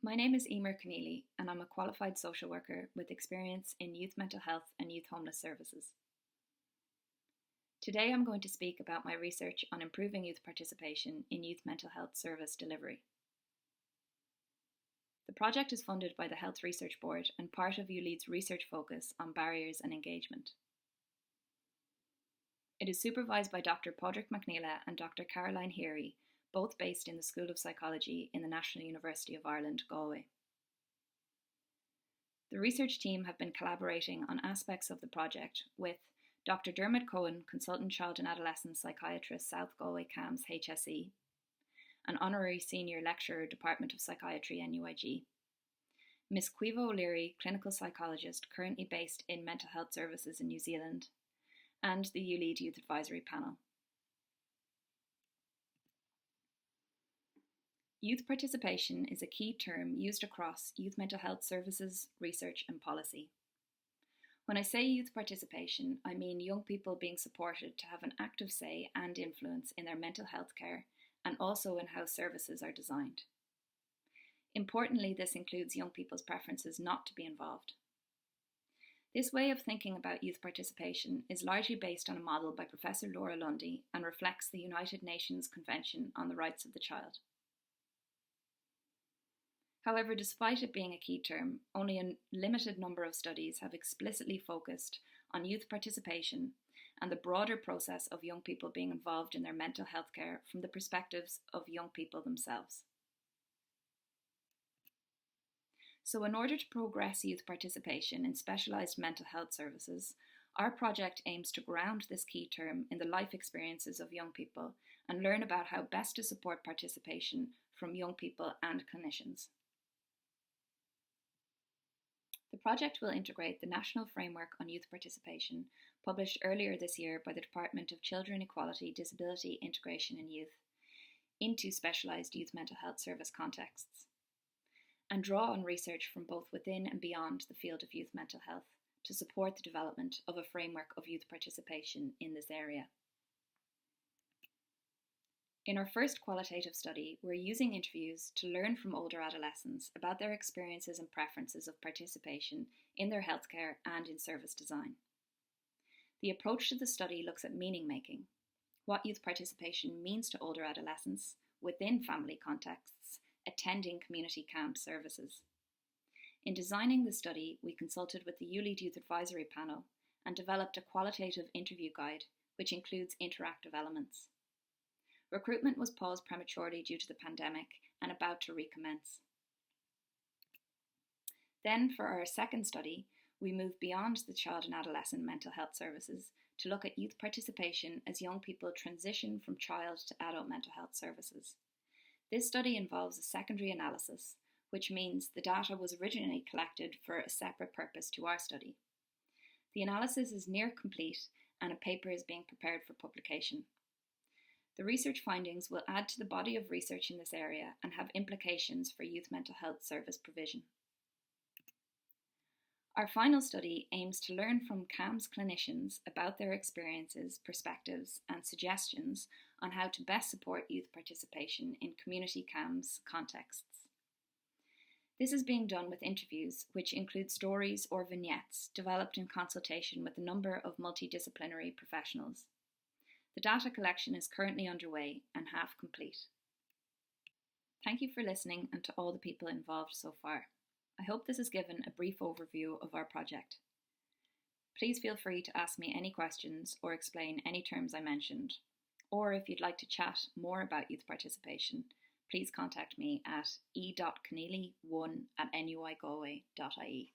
My name is Emer Conneely, and I'm a qualified social worker with experience in youth mental health and youth homeless services. Today I'm going to speak about my research on improving youth participation in youth mental health service delivery. The project is funded by the Health Research Board and part of ULEAD's research focus on barriers and engagement. It is supervised by Dr. Padraig McNeela and Dr. Caroline Heary, both based in the School of Psychology in the National University of Ireland, Galway. The research team have been collaborating on aspects of the project with Dr. Dermot Cohen, Consultant Child and Adolescent Psychiatrist, South Galway CAMHS HSE, an Honorary Senior Lecturer, Department of Psychiatry, NUIG, Ms. Caoimhe O'Leary, Clinical Psychologist, currently based in Mental Health Services in New Zealand, and the ULEAD Youth Advisory Panel. Youth participation is a key term used across youth mental health services, research and policy. When I say youth participation, I mean young people being supported to have an active say and influence in their mental health care and also in how services are designed. Importantly, this includes young people's preferences not to be involved. This way of thinking about youth participation is largely based on a model by Professor Laura Lundy and reflects the United Nations Convention on the Rights of the Child. However, despite it being a key term, only a limited number of studies have explicitly focused on youth participation and the broader process of young people being involved in their mental health care from the perspectives of young people themselves. So in order to progress youth participation in specialised mental health services, our project aims to ground this key term in the life experiences of young people and learn about how best to support participation from young people and clinicians. The project will integrate the National Framework on Youth Participation, published earlier this year by the Department of Children, Equality, Disability, Integration and Youth, into specialised youth mental health service contexts, and draw on research from both within and beyond the field of youth mental health to support the development of a framework of youth participation in this area. In our first qualitative study, we're using interviews to learn from older adolescents about their experiences and preferences of participation in their healthcare and in service design. The approach to the study looks at meaning making, what youth participation means to older adolescents within family contexts, attending community camp services. In designing the study, we consulted with the ULEAD Youth Advisory Panel and developed a qualitative interview guide which includes interactive elements. Recruitment was paused prematurely due to the pandemic and about to recommence. Then, for our second study, we moved beyond the child and adolescent mental health services to look at youth participation as young people transition from child to adult mental health services. This study involves a secondary analysis, which means the data was originally collected for a separate purpose to our study. The analysis is near complete and a paper is being prepared for publication. The research findings will add to the body of research in this area and have implications for youth mental health service provision. Our final study aims to learn from CAMHS clinicians about their experiences, perspectives and suggestions on how to best support youth participation in community CAMHS contexts. This is being done with interviews which include stories or vignettes developed in consultation with a number of multidisciplinary professionals. The data collection is currently underway and half complete. Thank you for listening and to all the people involved so far. I hope this has given a brief overview of our project. Please feel free to ask me any questions or explain any terms I mentioned, or if you'd like to chat more about youth participation, please contact me at e.conneely1@nuigalway.ie.